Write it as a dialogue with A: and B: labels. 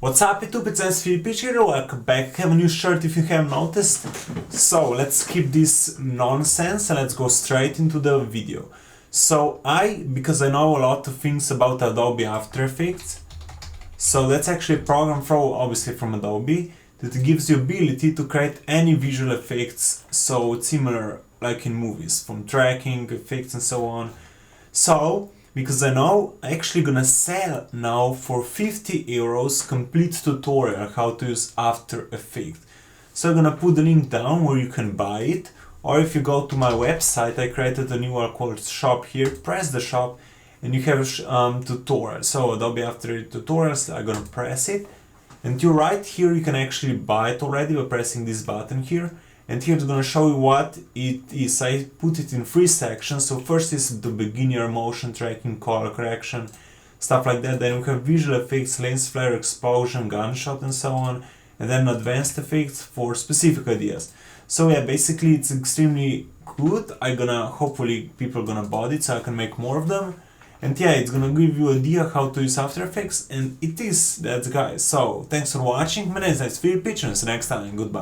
A: What's up YouTube, it's Nejc Filipič here, welcome back. I have a new shirt if you haven't noticed. So let's skip this nonsense and let's go straight into the video. So because I know a lot of things about Adobe After Effects, so that's actually a program obviously from Adobe that gives you ability to create any visual effects, so it's similar like in movies, from tracking, effects and so on. So because I know I'm actually gonna sell now for 50 euros complete tutorial how to use After Effects. So I'm gonna put the link down where you can buy it, or if you go to my website, I created a new one called shop here, press the shop and you have tutorial. So Adobe After Effects tutorials, I'm gonna press it and you're right here you can actually buy it already by pressing this button here. And here it's going to show you what it is. I put it in 3 sections. So first is the beginner, motion tracking, color correction, stuff like that. Then we have visual effects, lens flare, explosion, gunshot and so on. And then advanced effects for specific ideas. So yeah, basically it's extremely good. Hopefully people are gonna buy it so I can make more of them. And yeah, it's gonna give you an idea how to use After Effects, and that's guys. So thanks for watching. My name is Nejc Filipič and see you next time. Goodbye.